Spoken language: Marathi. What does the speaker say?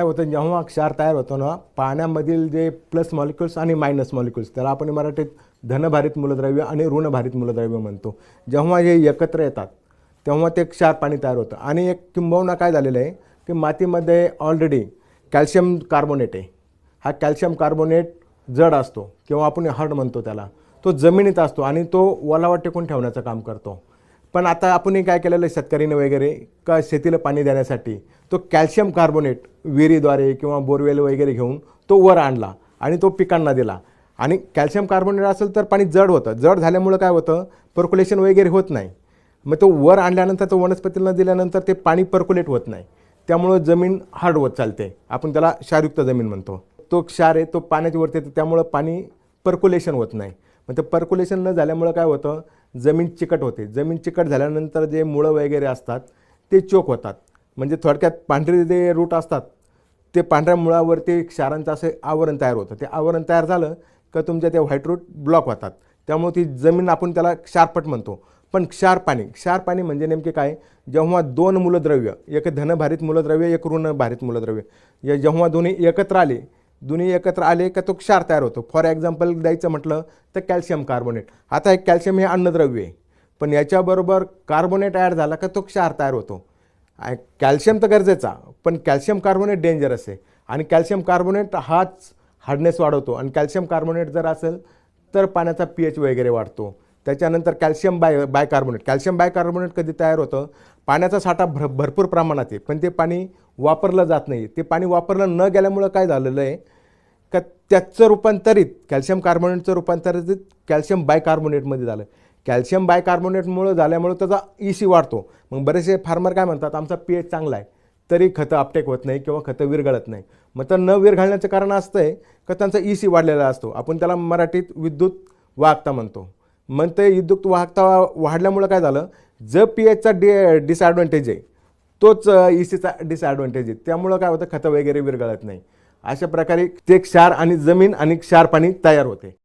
होतं, जेव्हा क्षार तयार होतो ना, पाण्यामधील जे प्लस मॉलिक्युल्स आणि मायनस मॉलिक्युल्स, त्याला आपण मराठीत धनभारित मूलद्रव्य आणि ऋणभारित मूलद्रव्य म्हणतो, जेव्हा हे एकत्र येतात तेव्हा ते क्षार पाणी तयार होतं. आणि एक किंबहुना काय झालेलं आहे की मातीमध्ये ऑलरेडी कॅल्शियम कार्बोनेट आहे. हा कॅल्शियम कार्बोनेट जड असतो किंवा आपण हार्ड म्हणतो त्याला, तो जमिनीत असतो आणि तो ओलावा टिकून ठेवण्याचं काम करतो. पण आता आपण काय केलेलं आहे शेतकरीने वगैरे का शेतीला पाणी देण्यासाठी तो कॅल्शियम कार्बोनेट विहिरीद्वारे किंवा बोरवेल वगैरे घेऊन तो वर आणला आणि तो पिकांना दिला. आणि कॅल्शियम कार्बोनेट असेल तर पाणी जड होतं, जड झाल्यामुळं काय होतं, पर्क्युलेशन वगैरे होत नाही. मग तो वर आणल्यानंतर तो वनस्पतीला दिल्यानंतर ते पाणी पर्क्युलेट होत नाही, त्यामुळं जमीन हार्ड होत चालते. आपण त्याला क्षारयुक्त जमीन म्हणतो. तो क्षार आहे तो पाण्याच्या वरती येतो, त्यामुळं पाणी पर्क्युलेशन होत नाही. मग ते पर्क्युलेशन न झाल्यामुळं काय होतं, जमीन चिकट होते. जमीन चिकट झाल्यानंतर जे मुळं वगैरे असतात ते चोक होतात. म्हणजे थोडक्यात पांढरे जे रूट असतात ते पांढऱ्या मुळावरती क्षारांचं असं आवरण तयार होतं. ते आवरण तयार झालं का तुमच्या त्या व्हाईट रूट ब्लॉक होतात, त्यामुळे ती जमीन आपण त्याला क्षारपट म्हणतो. पण क्षार पाणी म्हणजे नेमके काय, जेव्हा दोन मूलद्रव्य, एक धनभारित मूलद्रव्य एक ऋणभारित मूलद्रव्य, या जेव्हा दोन्ही एकत्र आले का तो क्षार तयार होतो. फॉर एक्झाम्पल द्यायचं म्हटलं तर कॅल्शियम कार्बोनेट. आता एक कॅल्शियम हे अन्नद्रव्य आहे, पण याच्याबरोबर कार्बोनेट ॲड झाला का तो क्षार तयार होतो. कॅल्शियम तर गरजेचा, पण कॅल्शियम कार्बोनेट डेंजरस आहे. आणि कॅल्शियम कार्बोनेट हाच हार्डनेस वाढवतो. आणि कॅल्शियम कार्बोनेट जर असेल तर पाण्याचा pH वगैरे वाढतो. त्याच्यानंतर कॅल्शियम बायकार्बोनेट कधी तयार होतं, पाण्याचा साठा भरपूर प्रमाणात आहे, पण ते पाणी वापरलं जात नाही. ते पाणी वापरलं न गेल्यामुळं काय झालेलं आहे का त्याचं रूपांतरित कॅल्शियम कार्बोनेटचं रूपांतरित कॅल्शियम बायकार्बोनेटमध्ये झालं. कॅल्शियम बायकार्बोनेटमुळं झाल्यामुळं त्याचा EC वाढतो. मग बरेचसे फार्मर काय म्हणतात, आमचा pH चांगला आहे तरी खतं अपटेक होत नाही किंवा खतं विरघळत नाही. मग तर न विरघळण्याचं कारण असतं आहे का त्यांचा EC वाढलेला असतो. आपण त्याला मराठीत विद्युत वाहकता म्हणतो. मग ते विद्युत वाहकता वाढल्यामुळं काय झालं, जो pHचा डिसॲडव्हान्टेज आहे तोच ECचा डिसॲडव्हान्टेज आहे, त्यामुळं काय होतं, खतं वगैरे विरघळत नाही. अशा प्रकारे ते क्षार आणि जमीन आणि क्षार पाणी तयार होते.